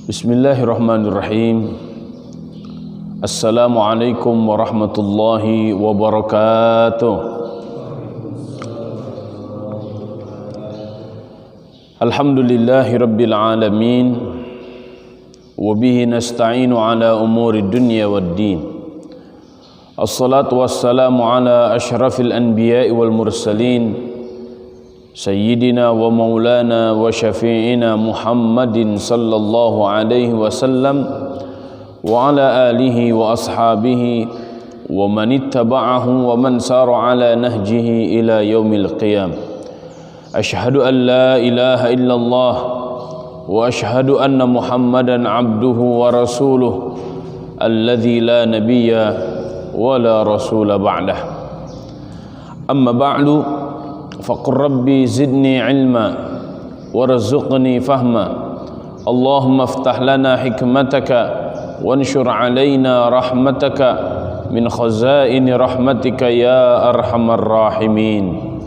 Bismillahirrahmanirrahim. Assalamualaikum warahmatullahi wabarakatuh. Alhamdulillahi rabbil alamin. Wabihi nasta'inu ala umuri dunya waddin. Assalatu wassalamu ala ashrafil anbiya'i wal mursalin, Sayyidina wa maulana wa syafi'ina Muhammadin sallallahu alaihi wasallam wa ala alihi wa ashabihi wa man ittaba'ahu wa man sara ala nahjihi ila yaumil qiyam. Ashhadu an la ilaha illallah wa ashhadu anna Muhammadan abduhu wa rasuluh alladzi la nabiyya wa la rasula ba'dah. Amma ba'du, faqur rabbi zidni ilma warzuqni fahma. Allahumma aftah lana hikmataka wanshur alaina rahmataka min khazaini rahmatika ya arhamar rahimin.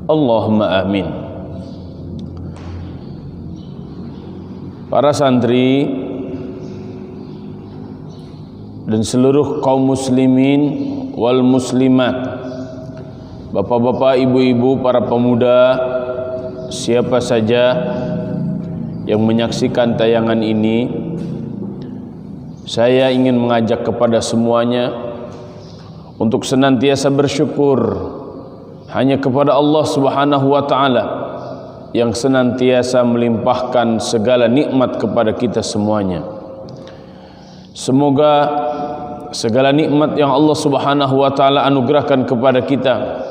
Allahumma amin. Para santri dan seluruh kaum muslimin wal muslimat, bapak-bapak, ibu-ibu, para pemuda, siapa saja yang menyaksikan tayangan ini, saya ingin mengajak kepada semuanya untuk senantiasa bersyukur hanya kepada Allah Subhanahu wa taala yang senantiasa melimpahkan segala nikmat kepada kita semuanya. Semoga segala nikmat yang Allah Subhanahu wa taala anugerahkan kepada kita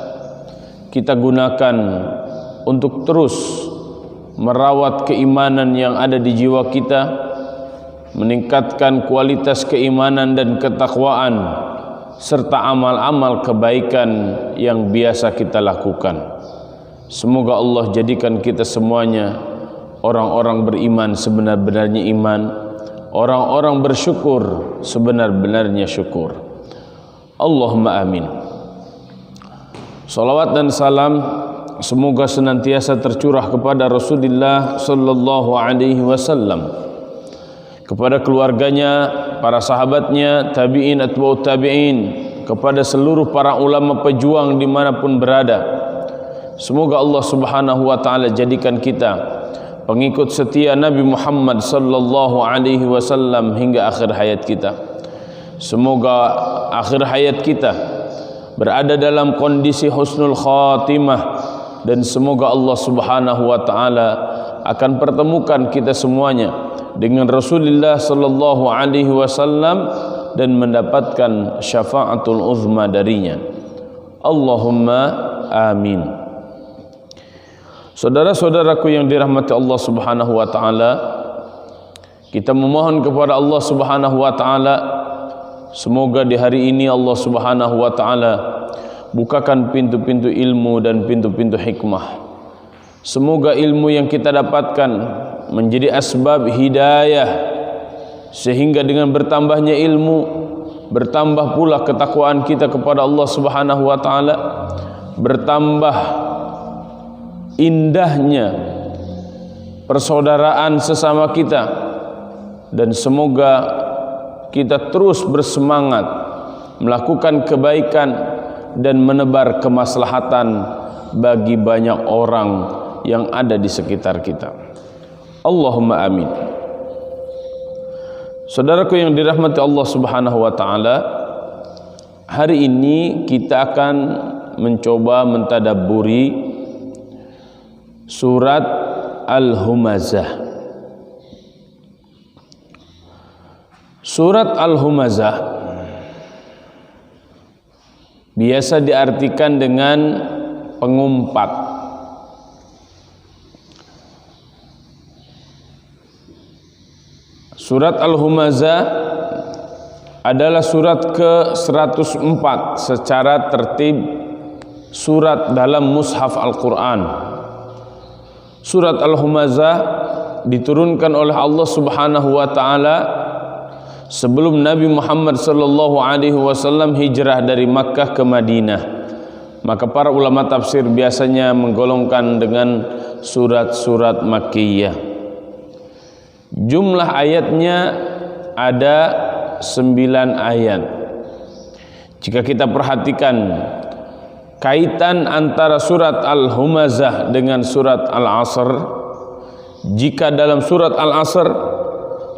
gunakan untuk terus merawat keimanan yang ada di jiwa kita, meningkatkan kualitas keimanan dan ketakwaan, serta amal-amal kebaikan yang biasa kita lakukan. Semoga Allah jadikan kita semuanya orang-orang beriman sebenar-benarnya iman, orang-orang bersyukur sebenar-benarnya syukur. Allahumma amin. Salawat dan salam semoga senantiasa tercurah kepada Rasulullah sallallahu alaihi wasallam, kepada keluarganya, para sahabatnya, tabi'in, atba'ut tabi'in, kepada seluruh para ulama pejuang dimanapun berada. Semoga Allah Subhanahu wa taala jadikan kita pengikut setia Nabi Muhammad sallallahu alaihi wasallam hingga akhir hayat kita. Semoga akhir hayat kita berada dalam kondisi husnul khatimah, dan semoga Allah Subhanahu wa taala akan pertemukan kita semuanya dengan Rasulullah sallallahu alaihi wasallam dan mendapatkan syafaatul uzma darinya. Allahumma amin. Saudara-saudaraku yang dirahmati Allah Subhanahu wa taala, kita memohon kepada Allah Subhanahu wa taala semoga di hari ini Allah Subhanahu wa taala bukakan pintu-pintu ilmu dan pintu-pintu hikmah. Semoga ilmu yang kita dapatkan menjadi asbab hidayah, sehingga dengan bertambahnya ilmu bertambah pula ketakwaan kita kepada Allah Subhanahu wa taala, bertambah indahnya persaudaraan sesama kita, dan semoga kita terus bersemangat melakukan kebaikan dan menebar kemaslahatan bagi banyak orang yang ada di sekitar kita. Allahumma amin. Saudaraku yang dirahmati Allah Subhanahu wa taala, hari ini kita akan mencoba mentadabburi surat Al-Humazah. Surat Al-Humazah biasa diartikan dengan pengumpat. Surat Al-Humazah adalah surat ke-104 secara tertib surat dalam mushaf Al-Quran. Surat Al-Humazah diturunkan oleh Allah Subhanahu wa taala sebelum Nabi Muhammad sallallahu alaihi wasallam hijrah dari Makkah ke Madinah. Maka para ulama tafsir biasanya menggolongkan dengan surat-surat Makkiyah. Jumlah ayatnya ada 9 ayat. Jika kita perhatikan kaitan antara surat Al-Humazah dengan surat Al-Asr, jika dalam surat Al-Asr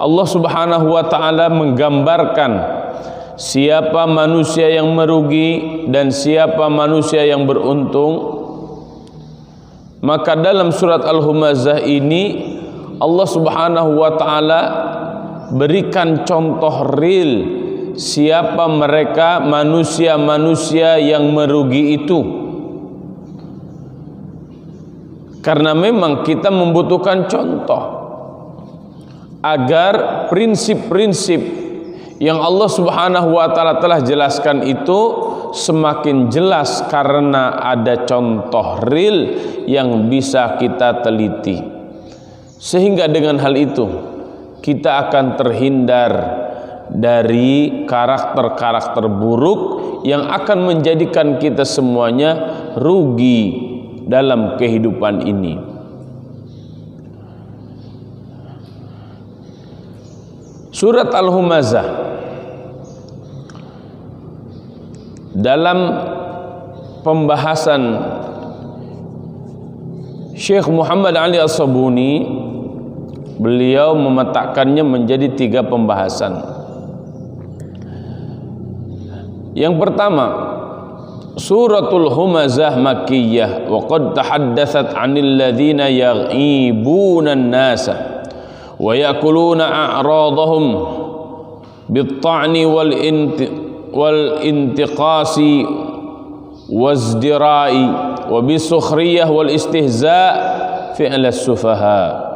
Allah Subhanahu wa taala menggambarkan siapa manusia yang merugi dan siapa manusia yang beruntung, maka dalam surat Al-Humazah ini Allah Subhanahu wa taala berikan contoh real siapa mereka manusia-manusia yang merugi itu. Karena memang kita membutuhkan contoh agar prinsip-prinsip yang Allah Subhanahu wa taala telah jelaskan itu semakin jelas, karena ada contoh real yang bisa kita teliti. Sehingga dengan hal itu kita akan terhindar dari karakter-karakter buruk yang akan menjadikan kita semuanya rugi dalam kehidupan ini. Surat Al-Humazah dalam pembahasan Syekh Muhammad Ali As-Sabuni, beliau memetakannya menjadi 3 pembahasan. Yang pertama, Suratul Humazah Makkiyah, wa qad tahaddatsat 'anil ladzina yaghibuna an-nasa wa ya'kuluna a'radahum bit-ta'ni wal intiqasi wazdira'i wa bisukhriyah wal istihza' fi'l as-sufaha.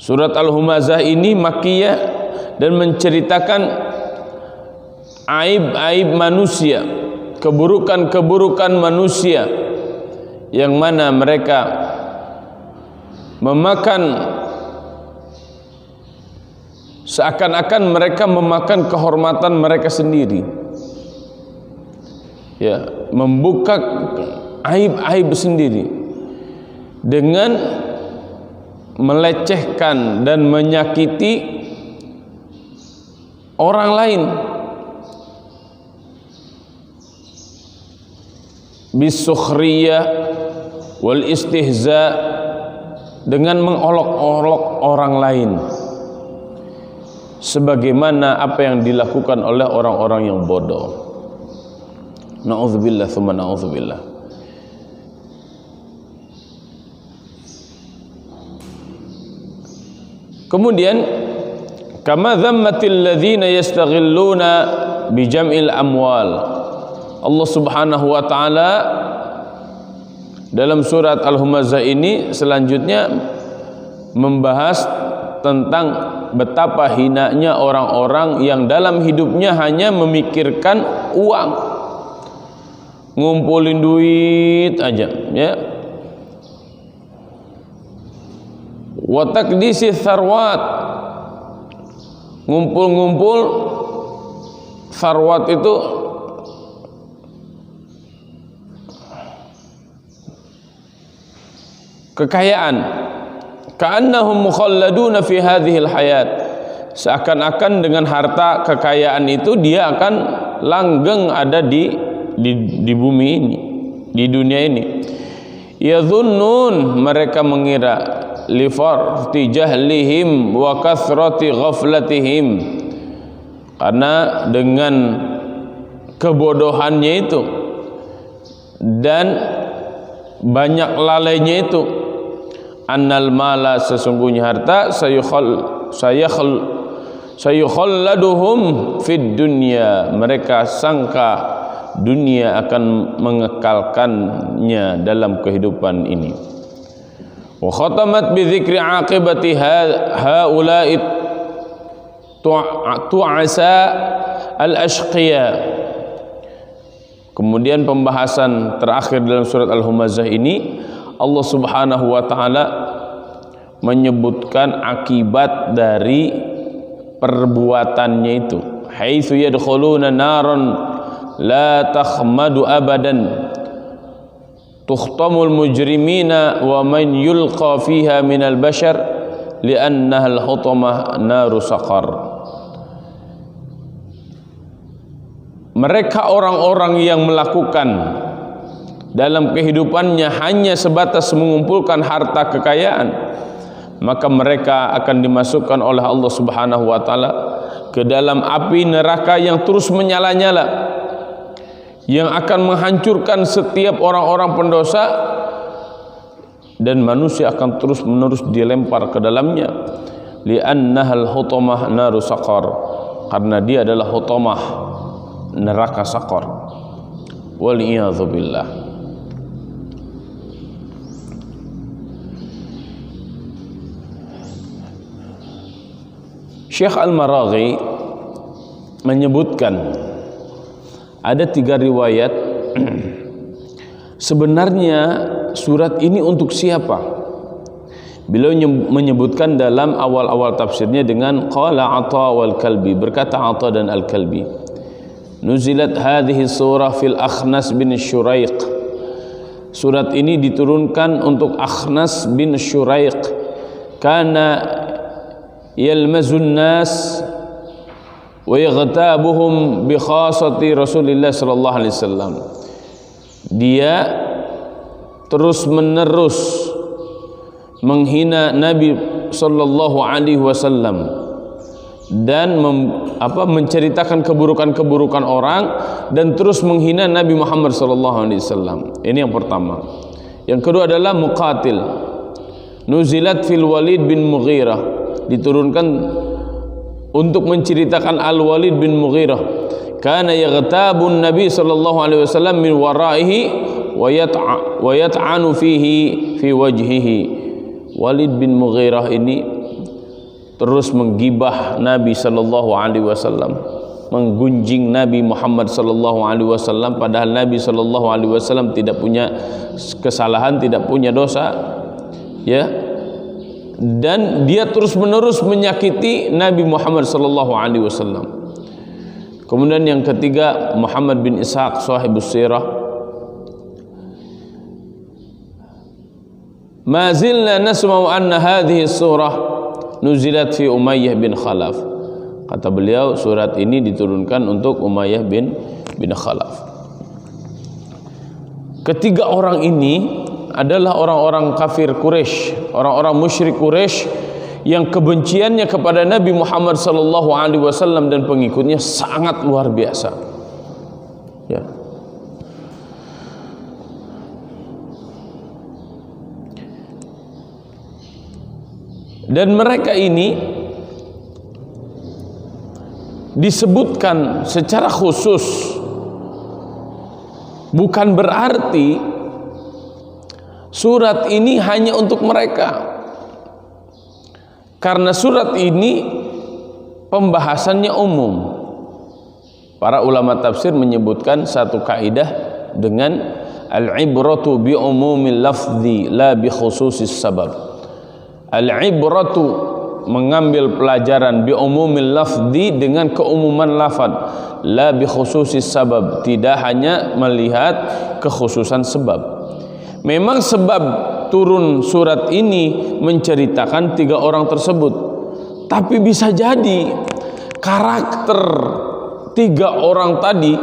Surat Al-Humazah ini Makkiyah dan menceritakan aib-aib manusia, keburukan-keburukan manusia, yang mana mereka memakan, seakan-akan mereka memakan kehormatan mereka sendiri, ya, membuka aib-aib sendiri dengan melecehkan dan menyakiti orang lain. Bisukhriyah wal istihza, dengan mengolok-olok orang lain, sebagaimana apa yang dilakukan oleh orang-orang yang bodoh. Na'udzubillah tsumma na'udzubillah. Kemudian kama dhammatil ladzina yastaghilluna bi jam'il amwal. Allah Subhanahu wa taala dalam surat Al-Humazah ini selanjutnya membahas tentang betapa hinanya orang-orang yang dalam hidupnya hanya memikirkan uang, ngumpulin duit aja, ya. Wa taqdisi tsarwat, ngumpul-ngumpul tsarwat itu kekayaan. Ka'annahum mukhalladuna fi hadhil hayat, seakan-akan dengan harta kekayaan itu dia akan langgeng ada di bumi ini, di dunia ini. Yadhunnun, mereka mengira, li farti jahlihim wa kathrati ghaflatihim, karena dengan kebodohannya itu dan banyak lalainya itu, annal mala, sesungguhnya harta, sayukhalladuhum fid dunya, mereka sangka dunia akan mengekalkannya dalam kehidupan ini. Wa khatamat bi dzikri aqibati haula'i tu'asa al-ashqiya. Kemudian pembahasan terakhir dalam surat Al-Humazah ini, Allah Subhanahu wa taala menyebutkan akibat dari perbuatannya itu. Haitsu yadkhuluna naran la takhmadu abadan tukhtamul mujrimina wa man yulqa fiha minal bashar li'annaha al-hutamah naru saqar. Mereka orang-orang yang melakukan dalam kehidupannya hanya sebatas mengumpulkan harta kekayaan, maka mereka akan dimasukkan oleh Allah Subhanahu wa taala ke dalam api neraka yang terus menyala-nyala, yang akan menghancurkan setiap orang-orang pendosa, dan manusia akan terus-menerus dilempar ke dalamnya. Li'annahal hutamah naru saqar, karena dia adalah hutamah, neraka saqar. Wal iyadzu billah. Syekh Al-Maraghi menyebutkan ada 3 riwayat. Sebenarnya surat ini untuk siapa? Beliau menyebutkan dalam awal-awal tafsirnya dengan qala Atha wal Kalbi, berkata Atha dan Al-Kalbi, nuzilat hadhihi surah fil Akhnas bin Syuraiq. Surat ini diturunkan untuk Akhnas bin Syuraiq. Kana yalmazun nas wa yaghtabuhum bi khasati Rasulillah sallallahu alaihi wasallam. Dia terus menerus menghina Nabi sallallahu alaihi wasallam dan menceritakan keburukan-keburukan orang, dan terus menghina Nabi Muhammad sallallahu alaihi wasallam. Ini yang pertama. Yang kedua adalah Muqatil. Nuzilat fil Walid bin Mughirah, diturunkan untuk menceritakan Al-Walid bin Mughirah. Kana yaghtabun Nabi sallallahu alaihi wasallam min waraihi wa yat'anu fihi fi wajhihi. Walid bin Mughirah ini terus menggibah Nabi sallallahu alaihi wasallam, menggunjing Nabi Muhammad sallallahu alaihi wasallam, padahal Nabi sallallahu alaihi wasallam tidak punya kesalahan, tidak punya dosa, ya. Dan dia terus-menerus menyakiti Nabi Muhammad sallallahu alaihi wasallam. Kemudian yang ketiga, Muhammad bin Ishaq sahibus sirah, ma zilna nasma'u anna hadhihi surah nuzilat fi Umayyah bin Khalaf. Kata beliau, surat ini diturunkan untuk Umayyah bin Khalaf. Ketiga orang ini adalah orang-orang kafir Quraisy, orang-orang musyrik Quraisy yang kebenciannya kepada Nabi Muhammad sallallahu alaihi wasallam dan pengikutnya sangat luar biasa. Ya. Dan mereka ini disebutkan secara khusus, bukan berarti surat ini hanya untuk mereka, karena surat ini pembahasannya umum. Para ulama tafsir menyebutkan satu kaidah dengan al-ibratu bi umumil lafzi la bi khususis sabab. Al-ibratu, mengambil pelajaran, bi umumil lafzi, dengan keumuman lafaz, la bi khususis sabab, tidak hanya melihat kekhususan sebab. Memang sebab turun surat ini menceritakan 3 orang tersebut, tapi bisa jadi karakter 3 orang tadi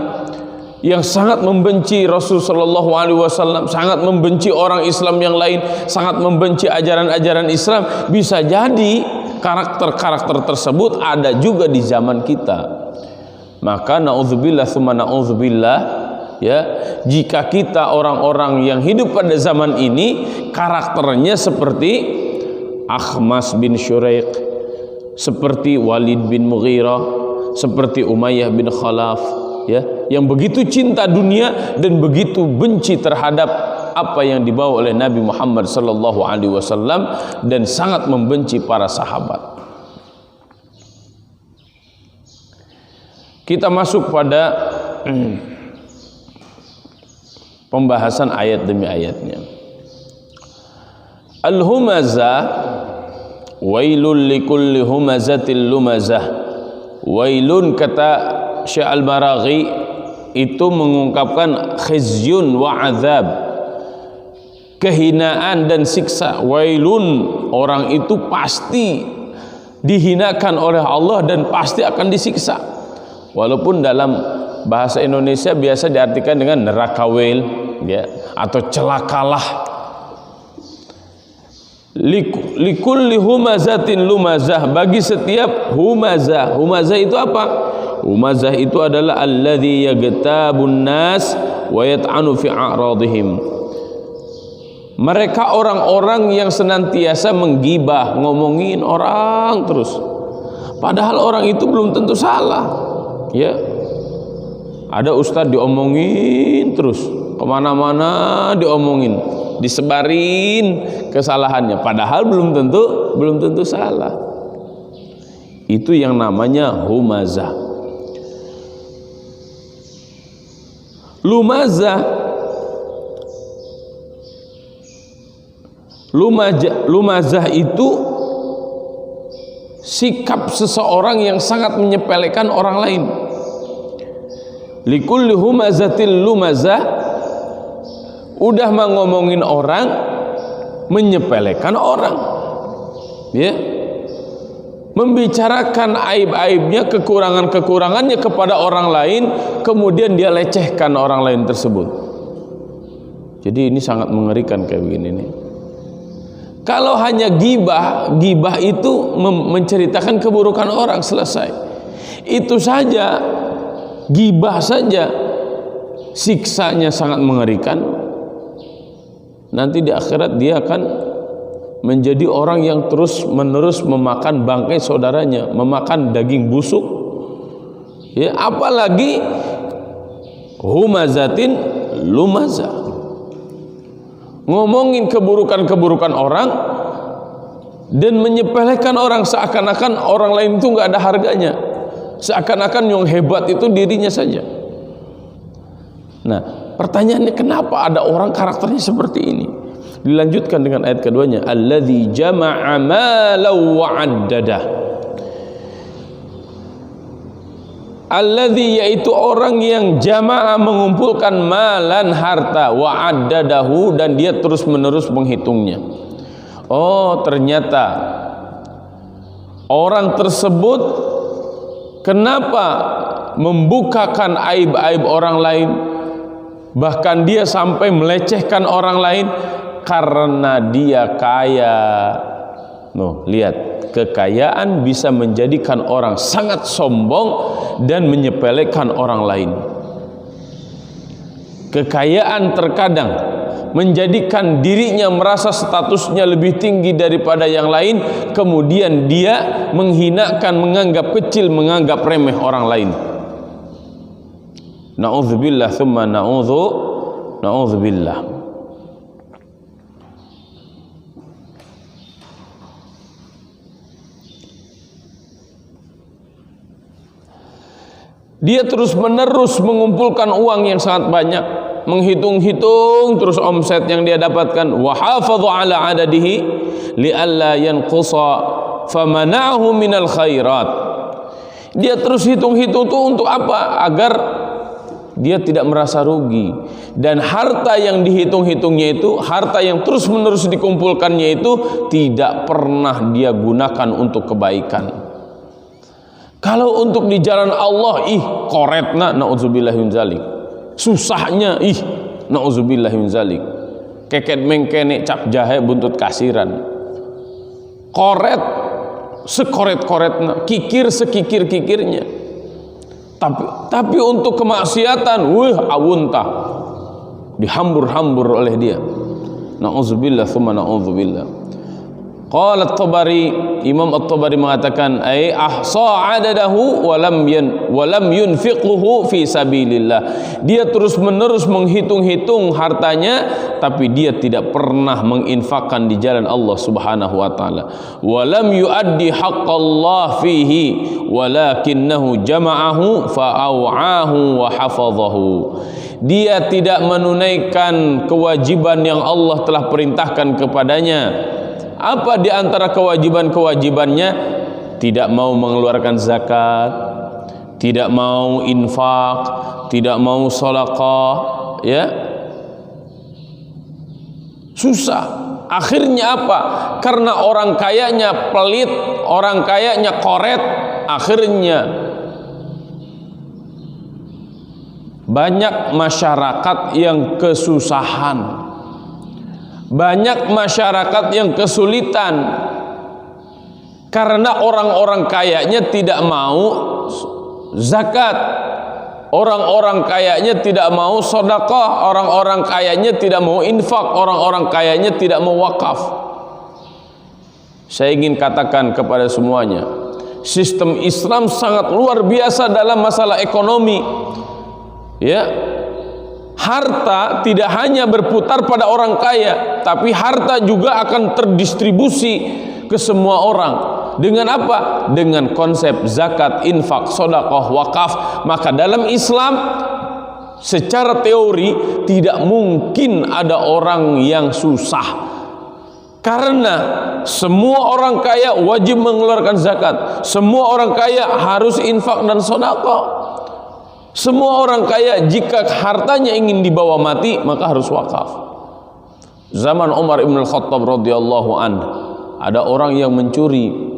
yang sangat membenci Rasul sallallahu alaihi wasallam, sangat membenci orang Islam yang lain, sangat membenci ajaran-ajaran Islam, bisa jadi karakter-karakter tersebut ada juga di zaman kita. Maka naudzubillah tsumma naudzubillah, ya, jika kita orang-orang yang hidup pada zaman ini karakternya seperti Akhmas bin Syuraiq, seperti Walid bin Mughirah, seperti Umayyah bin Khalaf, ya, yang begitu cinta dunia dan begitu benci terhadap apa yang dibawa oleh Nabi Muhammad sallallahu alaihi wasallam dan sangat membenci para sahabat. Kita masuk pada pembahasan ayat demi ayatnya. Al-humazah, wailul likulli humazatil lumazah. Wailun, kata Syekh Al-Maraghi, itu mengungkapkan khizyun wa azab, kehinaan dan siksa. Wailun, orang itu pasti dihinakan oleh Allah dan pasti akan disiksa. Walaupun dalam bahasa Indonesia biasa diartikan dengan neraka wail, ya, atau celakalah. Likulli humazatin lumazah, bagi setiap humazah. Humazah itu apa? Humazah itu adalah alladzi yaghtabun nas wa yat'anu fi a'radihim. Mereka orang-orang yang senantiasa menggibah, ngomongin orang terus, padahal orang itu belum tentu salah, ya. Ada ustadz diomongin terus, kemana-mana diomongin, disebarin kesalahannya, padahal belum tentu salah. Itu yang namanya humazah. Lumazah itu sikap seseorang yang sangat menyepelekan orang lain. Likulli humazatil lumazah, udah ngomongin orang, menyepelekan orang, ya, membicarakan aib-aibnya, kekurangan-kekurangannya kepada orang lain, kemudian dia lecehkan orang lain tersebut. Jadi ini sangat mengerikan kayak begini nih. Kalau hanya gibah itu menceritakan keburukan orang, selesai. Itu saja, gibah saja siksanya sangat mengerikan. Nanti di akhirat dia akan menjadi orang yang terus-menerus memakan bangkai saudaranya, memakan daging busuk. Ya, apalagi humazatin lumazah, ngomongin keburukan-keburukan orang dan menyepelekan orang, seakan-akan orang lain itu nggak ada harganya, seakan-akan yang hebat itu dirinya saja. Nah, pertanyaannya, kenapa ada orang karakternya seperti ini? Dilanjutkan dengan ayat keduanya, alladzi jama'a malan wa 'addadah. Alladzi, yaitu orang yang jama'a, mengumpulkan malan, harta, wa 'addadahu, dan dia terus-menerus menghitungnya. Oh, ternyata orang tersebut kenapa membukakan aib-aib orang lain, bahkan dia sampai melecehkan orang lain? Karena dia kaya. Lihat, kekayaan bisa menjadikan orang sangat sombong dan menyepelekan orang lain. Kekayaan terkadang menjadikan dirinya merasa statusnya lebih tinggi daripada yang lain, kemudian dia menghinakan, menganggap kecil, menganggap remeh orang lain. Na'udzubillah tsumma na'udzubillah. Dia terus-menerus mengumpulkan uang yang sangat banyak, menghitung-hitung terus omset yang dia dapatkan. Wa hafadhu ala adadihi li'alla yanqusa famana'ahu minal khairat. Dia terus hitung-hitung itu untuk apa? Agar dia tidak merasa rugi. Dan harta yang dihitung-hitungnya itu, harta yang terus-menerus dikumpulkannya itu, tidak pernah dia gunakan untuk kebaikan. Kalau untuk di jalan Allah, koretna, na'udzubillah min zalik. Susahnya, na'udzubillah min zalik. Keket mengkene cap jahe buntut kasiran. Koret, sekoret-koretna, kikir sekikir-kikirnya. Tapi untuk kemaksiatan, awuntah, dihambur-hambur oleh dia. Na'udzubillah tsumma na'udzubillah. Qala at-Tabari, Imam at-Tabari mengatakan, ay ahsa adadahu wa lam yunfiquhu fi sabilillah. Dia terus-menerus menghitung-hitung hartanya, tapi dia tidak pernah menginfakkan di jalan Allah Subhanahu wa taala. Wa lam yuaddi haqqallah fihi walakinnahu jama'ahu fa'aw'ahu wa hafadhahu. Dia tidak menunaikan kewajiban yang Allah telah perintahkan kepadanya. Apa di antara kewajiban-kewajibannya? Tidak mau mengeluarkan zakat, tidak mau infak, tidak mau sedekah, ya. Susah. Akhirnya apa? Karena orang kayanya pelit, orang kayanya koret, akhirnya banyak masyarakat yang kesusahan, banyak masyarakat yang kesulitan karena orang-orang kayanya tidak mau zakat, orang-orang kayanya tidak mau sedekah, orang-orang kayanya tidak mau infak, orang-orang kayanya tidak mau wakaf. Saya ingin katakan kepada semuanya, sistem Islam sangat luar biasa dalam masalah ekonomi. Ya, harta tidak hanya berputar pada orang kaya, tapi harta juga akan terdistribusi ke semua orang. Dengan apa? Dengan konsep zakat, infak, sedekah, wakaf. Maka dalam Islam secara teori tidak mungkin ada orang yang susah, karena semua orang kaya wajib mengeluarkan zakat, semua orang kaya harus infak dan sedekah, semua orang kaya jika hartanya ingin dibawa mati maka harus wakaf. Zaman Umar ibn al-Khattab radhiyallahu anhu, ada orang yang mencuri.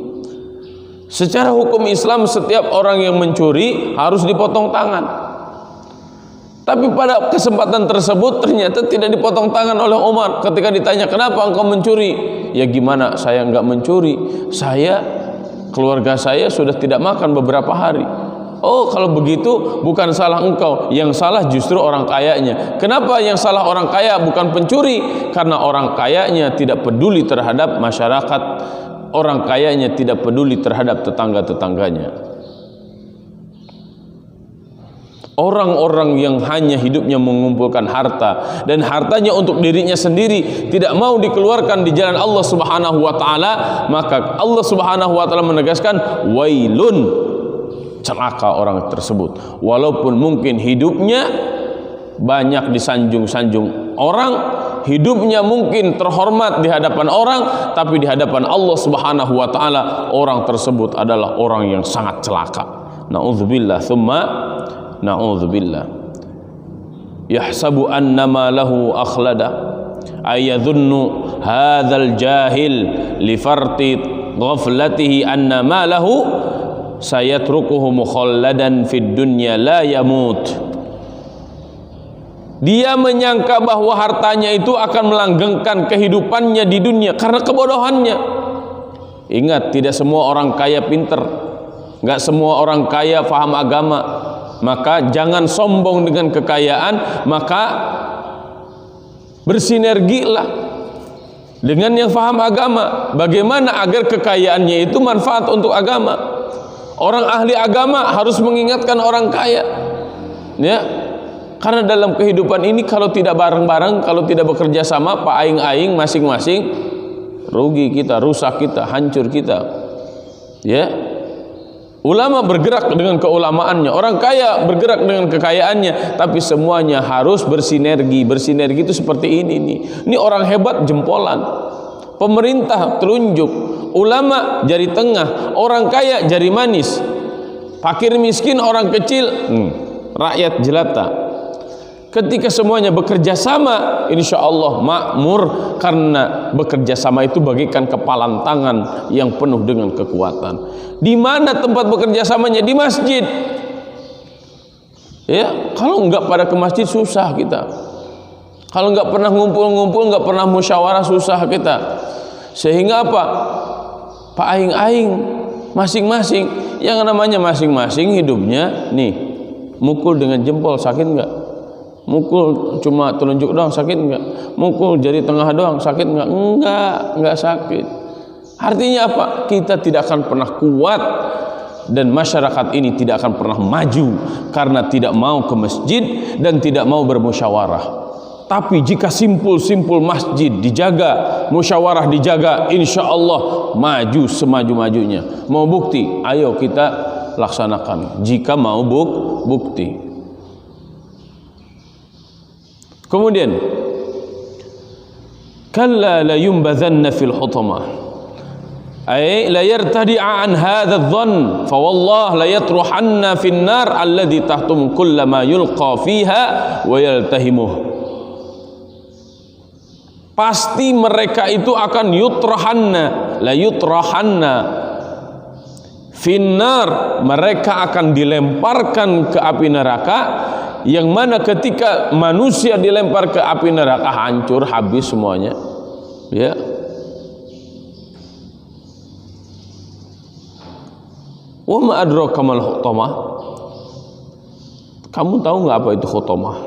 Secara hukum Islam setiap orang yang mencuri harus dipotong tangan. Tapi pada kesempatan tersebut ternyata tidak dipotong tangan oleh Umar. Ketika ditanya, kenapa engkau mencuri? Ya gimana, saya enggak mencuri, keluarga saya sudah tidak makan beberapa hari. Oh, kalau begitu bukan salah engkau, yang salah justru orang kayanya. Kenapa yang salah orang kaya bukan pencuri? Karena orang kayanya tidak peduli terhadap masyarakat, orang kayanya tidak peduli terhadap tetangga-tetangganya. Orang-orang yang hanya hidupnya mengumpulkan harta dan hartanya untuk dirinya sendiri, tidak mau dikeluarkan di jalan Allah Subhanahu wa taala, maka Allah Subhanahu wa taala menegaskan wailun, celaka orang tersebut. Walaupun mungkin hidupnya banyak disanjung-sanjung orang, hidupnya mungkin terhormat di hadapan orang, tapi di hadapan Allah Subhanahu wa taala orang tersebut adalah orang yang sangat celaka. Nauzubillah tsumma na'udzubillah. Yahsabu annama lahu akhlada ayadhunnu hadzal jahil li farti ghaflatihi anna ma lahu sayatrukuhu mukhalladan fid dunya la yamut. Dia menyangka bahwa hartanya itu akan melanggengkan kehidupannya di dunia karena kebodohannya. Ingat, tidak semua orang kaya pinter, enggak semua orang kaya paham agama. Maka jangan sombong dengan kekayaan, maka bersinergilah dengan yang paham agama. Bagaimana agar kekayaannya itu manfaat untuk agama? Orang ahli agama harus mengingatkan orang kaya, ya, karena dalam kehidupan ini kalau tidak bareng-bareng, kalau tidak bekerja sama, pak aing-aing masing-masing, rugi kita, rusak kita, hancur kita, ya. Ulama bergerak dengan keulamaannya, orang kaya bergerak dengan kekayaannya, tapi semuanya harus bersinergi. Bersinergi itu seperti ini nih. Ini orang hebat jempolan, pemerintah telunjuk, ulama jari tengah, orang kaya jari manis, fakir miskin orang kecil, rakyat jelata. Ketika semuanya bekerja sama, insya Allah makmur, karena bekerja sama itu bagaikan kepalan tangan yang penuh dengan kekuatan. Di mana tempat bekerja samanya? Di masjid. Ya, kalau enggak pada ke masjid susah kita. Kalau enggak pernah ngumpul-ngumpul, enggak pernah musyawarah, susah kita. Sehingga apa? Pak aing-aing masing-masing, yang namanya masing-masing hidupnya nih, mukul dengan jempol sakit enggak? Mukul cuma telunjuk doang sakit enggak? Mukul jari tengah doang sakit enggak? Enggak sakit. Artinya apa? Kita tidak akan pernah kuat dan masyarakat ini tidak akan pernah maju karena tidak mau ke masjid dan tidak mau bermusyawarah. Tapi jika simpul-simpul masjid dijaga, musyawarah dijaga, insya Allah maju semaju-majunya. Mau bukti? Ayo kita laksanakan jika mau bukti. Kemudian kalla la yumbadhanna fil hutamah, ay la yartadi'a an hadha adh-dhann fa wallah la yatruhanna fin nar alladhi tahtum kullama yulqa fiha wa yaltahimuh. pasti mereka itu akan la yutrahanna finnar, mereka akan dilemparkan ke api neraka, yang mana ketika manusia dilempar ke api neraka hancur habis semuanya, ya. Wa ma adraka mal hutamah, kamu tahu nggak apa itu hutamah?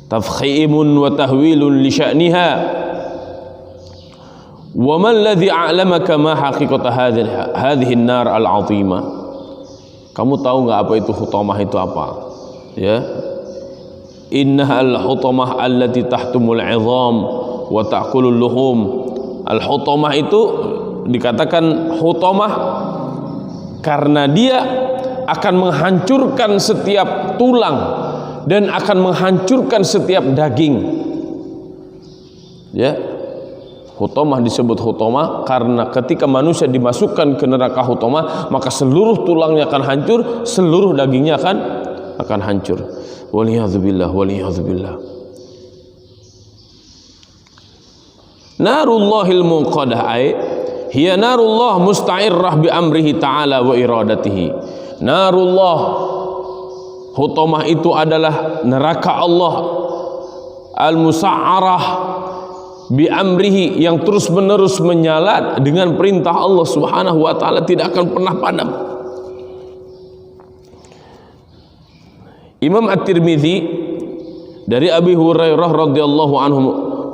Tafkhimun wa tahwilun li sya'niha. Wa man alladhi a'lamaka ma haqiqata hadhihi an-nar al-'azimah? Kamu tahu nggak apa itu hutamah itu apa? Ya. Innaha al-hutamah allati tahtumul 'idham wa ta'kulul luhum. Al-hutamah itu dikatakan hutamah karena dia akan menghancurkan setiap tulang dan akan menghancurkan setiap daging. Ya, hutamah disebut hutamah karena ketika manusia dimasukkan ke neraka hutamah, maka seluruh tulangnya akan hancur, seluruh dagingnya akan hancur. Waliyadzubillah, waliyadzubillah. Narullahil muqadah hiya narullah musta'irrah bi amrihi ta'ala wa iradatihi. Narullah, hutamah itu adalah neraka Allah al-musa'arah bi amrihi, yang terus menerus menyala dengan perintah Allah Subhanahu wa taala, tidak akan pernah padam. Imam At-Tirmidzi dari Abi Hurairah radhiyallahu anhu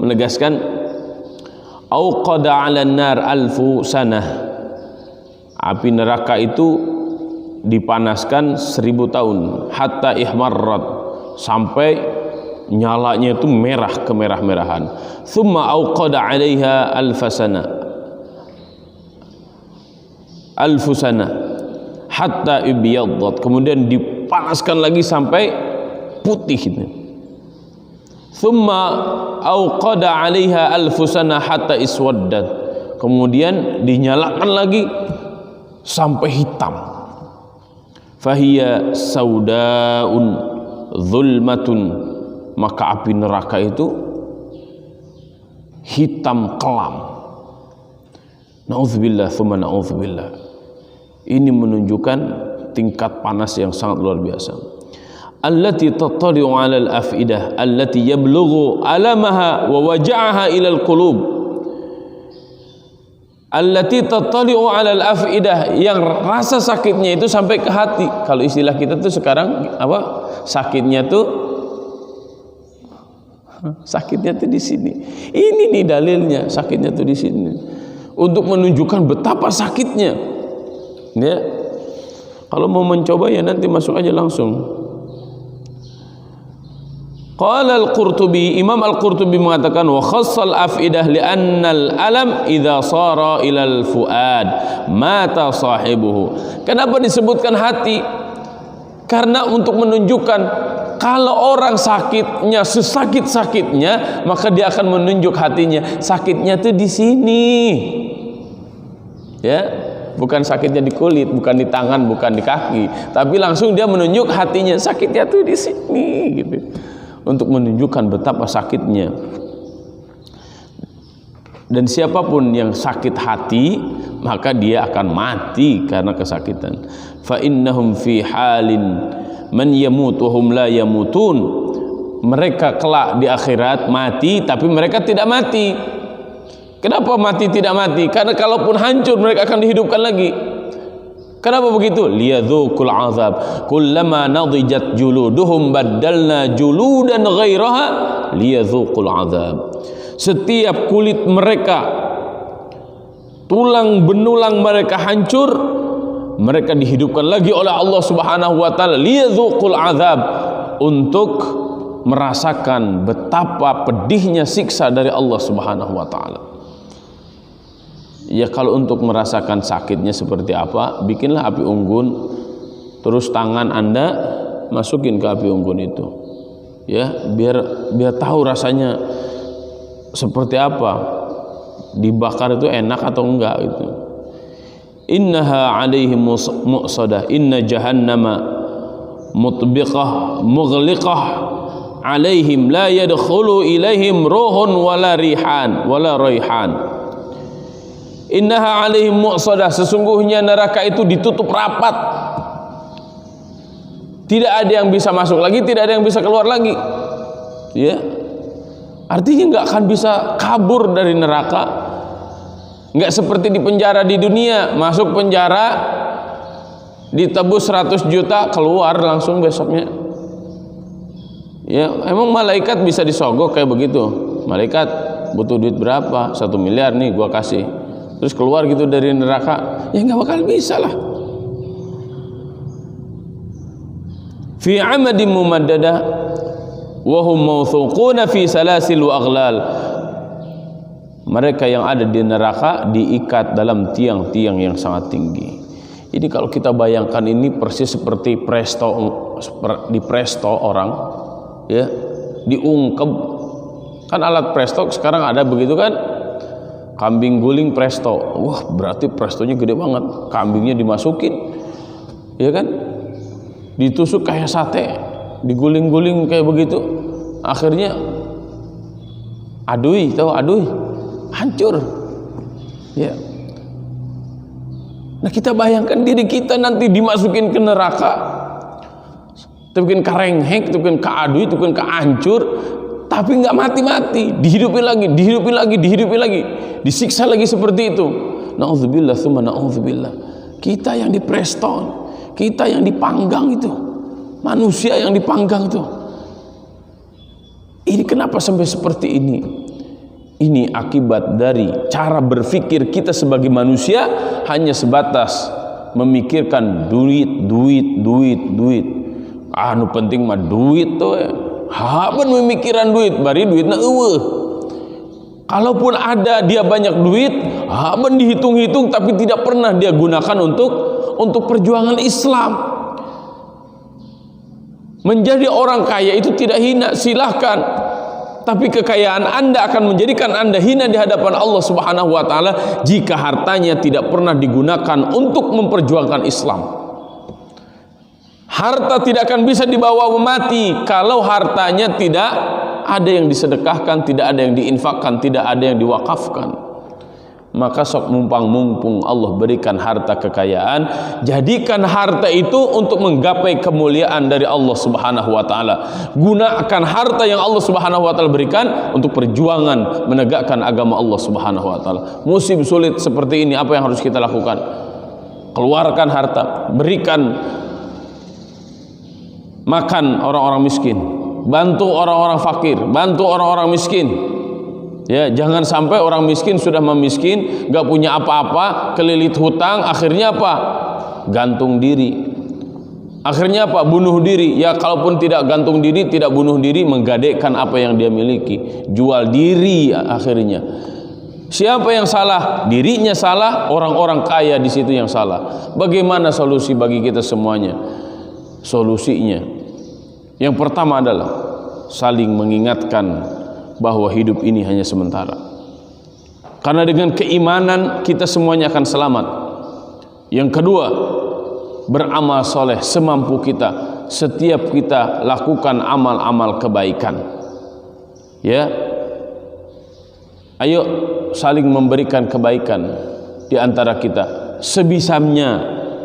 menegaskan, auqada 'alan nar alfu sanah, api neraka itu dipanaskan 1000 tahun, hatta ihmarrat, sampai nyalanya itu merah, kemerah-merahan. Thumma auqada 'alaiha alfasana, hatta ibyaddat, kemudian dipanaskan lagi sampai putih itu. Thumma auqada 'alaiha alfusana hatta iswaddat, kemudian dinyalakan lagi sampai hitam. Fahiya saudaun zulmatun, maka api neraka itu hitam kelam. Na'udzubillah tsumma na'udzubillah. Ini menunjukkan tingkat panas yang sangat luar biasa. Allati tattali'u 'alal afidah allati yablughu alamaha wa waja'aha ila al-qulub. Allati tattali'u 'alal afidah, yang rasa sakitnya itu sampai ke hati. Kalau istilah kita tuh sekarang apa? Sakitnya tuh di sini. Ini nih dalilnya, sakitnya tuh di sini. Untuk menunjukkan betapa sakitnya. Ya. Kalau mau mencoba ya nanti masuk aja langsung. Qala al-Qurtubi, Imam al-Qurtubi mengatakan, wa khassal afidah li'anna al-alam idza sara ila al-fuad mata sahibuhu. Kenapa disebutkan hati? Karena untuk menunjukkan kalau orang sakitnya sesakit-sakitnya, maka dia akan menunjuk hatinya. Sakitnya tuh di sini. Ya, bukan sakitnya di kulit, bukan di tangan, bukan di kaki, tapi langsung dia menunjuk hatinya, sakitnya tuh di sini gitu. Untuk menunjukkan betapa sakitnya. Dan siapapun yang sakit hati, maka dia akan mati karena kesakitan. Fa innahum fi halin man yamut wa hum la yamutun. Mereka kelak di akhirat mati, tapi mereka tidak mati. Kenapa mati tidak mati? Karena kalaupun hancur mereka akan dihidupkan lagi. Kenapa begitu? Liyadzuqul azab. Kullama nadijat juluduhum baddalna juludan ghairaha liyadzuqul azab. Setiap kulit mereka, tulang benulang mereka hancur, mereka dihidupkan lagi oleh Allah Subhanahu wa taala, liyadzuqul azab, untuk merasakan betapa pedihnya siksa dari Allah Subhanahu wa taala. Ya, kalau untuk merasakan sakitnya seperti apa, bikinlah api unggun, terus tangan Anda masukin ke api unggun itu. Ya, biar tahu rasanya seperti apa. Dibakar itu enak atau enggak itu. Innaha 'alaihim mu'sadah, inna jahannama mutbiqah mughliqah alaihim la yadkhulu ilaihim ruhun wala rihan wala raihan. Innaha alaihim mu'sadah, sesungguhnya neraka itu ditutup rapat. Tidak ada yang bisa masuk lagi, tidak ada yang bisa keluar lagi. Ya. Artinya nggak akan bisa kabur dari neraka. Nggak seperti di penjara di dunia, masuk penjara ditebus 100 juta, keluar langsung besoknya. Ya, emang malaikat bisa disogok kayak begitu? Malaikat butuh duit berapa? 1 miliar nih gua kasih. Terus keluar gitu dari neraka? Ya nggak bakal bisa lah. Fi amadin mumaddadah wa hum mawthuquna fi salasil wa aghlal. Mereka yang ada di neraka diikat dalam tiang-tiang yang sangat tinggi. Ini kalau kita bayangkan ini persis seperti di presto orang, ya, diungkep. Kan alat presto sekarang ada begitu kan? Kambing guling presto. Wah, berarti prestonya gede banget. Kambingnya dimasukin, ya kan? Ditusuk kayak sate, diguling-guling kayak begitu. Akhirnya adui, tahu adui? Hancur. Ya. Nah, kita bayangkan diri kita nanti dimasukin ke neraka. Tukin karenghek, tukin kaadui, tukin kahancur, tapi nggak mati-mati, dihidupi lagi, dihidupi lagi, dihidupi lagi, disiksa lagi seperti itu. Nauzubillah, tsumma nauzubillah. Kita yang dipreston, kita yang dipanggang itu, manusia yang dipanggang itu. Ini kenapa sampai seperti ini? Ini akibat dari cara berpikir kita sebagai manusia hanya sebatas memikirkan duit, duit, duit, duit. Anu penting mah duit tuh. Haben memikiran duit, bari duitna eueuh. Kalaupun ada dia banyak duit, haben dihitung-hitung tapi tidak pernah dia gunakan untuk perjuangan Islam. Menjadi orang kaya itu tidak hina, silahkan. Tapi kekayaan Anda akan menjadikan Anda hina di hadapan Allah Subhanahu wa taala jika hartanya tidak pernah digunakan untuk memperjuangkan Islam. Harta tidak akan bisa dibawa mati kalau hartanya tidak ada yang disedekahkan, tidak ada yang diinfakkan, tidak ada yang diwakafkan. Maka sok mumpung Allah berikan harta kekayaan, jadikan harta itu untuk menggapai kemuliaan dari Allah Subhanahu wa taala. Gunakan harta yang Allah Subhanahu wa taala berikan untuk perjuangan menegakkan agama Allah Subhanahu wa taala. Musim sulit seperti ini, apa yang harus kita lakukan? Keluarkan harta, berikan makan orang-orang miskin, bantu orang-orang fakir, bantu orang-orang miskin. Ya, jangan sampai orang miskin sudah memiskin, gak punya apa-apa, kelilit hutang, akhirnya apa? Gantung diri. Akhirnya apa? Bunuh diri. Ya, kalaupun tidak gantung diri, tidak bunuh diri, menggadaikan apa yang dia miliki, jual diri akhirnya. Siapa yang salah? Dirinya salah, orang-orang kaya di situ yang salah. Bagaimana solusi bagi kita semuanya? Solusinya yang pertama adalah saling mengingatkan bahwa hidup ini hanya sementara. Karena dengan keimanan kita semuanya akan selamat. Yang kedua, beramal soleh semampu kita. Setiap kita lakukan amal-amal kebaikan. Ya, ayo saling memberikan kebaikan di antara kita sebisanya,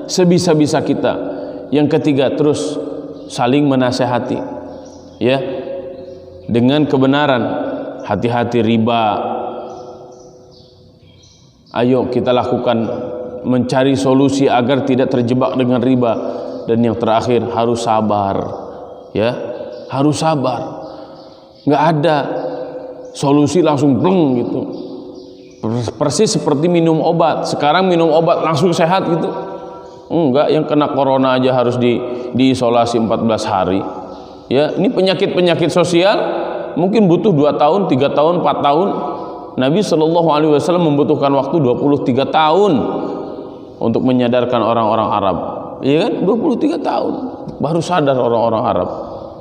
sebisa-bisa kita. Yang ketiga, terus saling menasehati, ya, dengan kebenaran. Hati-hati riba. Ayo kita lakukan mencari solusi agar tidak terjebak dengan riba. Dan yang terakhir, harus sabar, ya, harus sabar. Nggak ada solusi langsung bleng gitu, persis seperti minum obat. Sekarang minum obat langsung sehat gitu. Enggak, yang kena corona aja harus diisolasi 14 hari. Ya, ini penyakit-penyakit sosial mungkin butuh 2 tahun, 3 tahun, 4 tahun. Nabi SAW membutuhkan waktu 23 tahun untuk menyadarkan orang-orang Arab. Iya kan? 23 tahun baru sadar orang-orang Arab.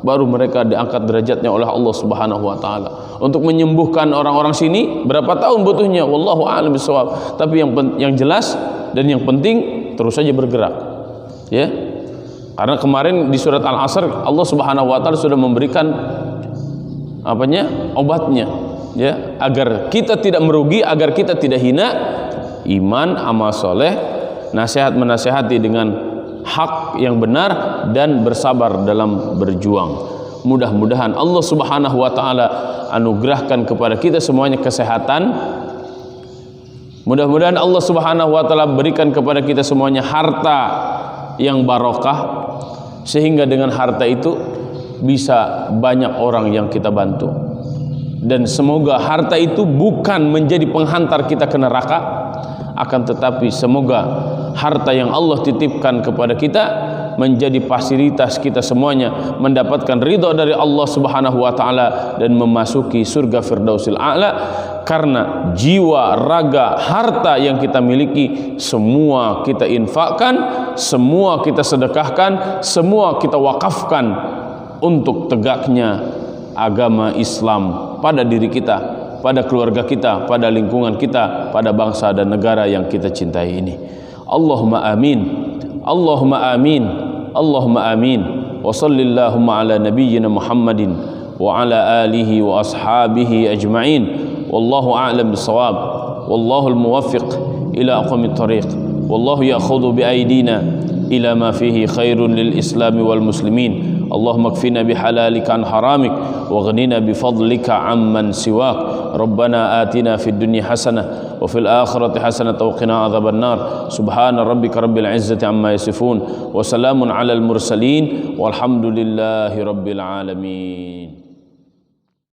Baru mereka diangkat derajatnya oleh Allah Subhanahu wa taala. Untuk menyembuhkan orang-orang sini berapa tahun butuhnya? Wallahu a'lam bishawab. Tapi yang jelas dan yang penting terus saja bergerak. Ya. Karena kemarin di surat Al-Asr Allah Subhanahu wa taala sudah memberikan obatnya, ya, agar kita tidak merugi, agar kita tidak hina. Iman, amal soleh, nasihat menasihati dengan hak yang benar, dan bersabar dalam berjuang. Mudah-mudahan Allah Subhanahu wa taala anugerahkan kepada kita semuanya kesehatan. Mudah-mudahan Allah Subhanahu wa taala berikan kepada kita semuanya harta yang barokah, sehingga dengan harta itu bisa banyak orang yang kita bantu. Dan semoga harta itu bukan menjadi penghantar kita ke neraka, akan tetapi semoga harta yang Allah titipkan kepada kita menjadi fasilitas kita semuanya mendapatkan ridha dari Allah Subhanahu wa taala dan memasuki surga Firdausil A'la. Karena jiwa, raga, harta yang kita miliki semua kita infakkan, semua kita sedekahkan, semua kita wakafkan untuk tegaknya agama Islam pada diri kita, pada keluarga kita, pada lingkungan kita, pada bangsa dan negara yang kita cintai ini. Allahumma amin, Allahumma amin, Allahumma amin. Wa sallallahu ala nabiyyina Muhammadin wa ala alihi wa ashabihi ajma'in. Wallahu a'lam bissawab. Wallahu al-muwaffiq ila aqwamit thariq. Wallahu ya'khudhu bi aydina ila ma fihi khairun lil islam wal muslimin. Allahumma kfina bihalalika an haramik wa ghnina bifadlika amman siwak. Rabbana atina fid dunya hasanah wa fil akhirati hasanah wa qina adzaban nar. Subhana rabbika rabbil izzati amma yasifun wa salamun alal mursalin walhamdulillahi rabbil alamin.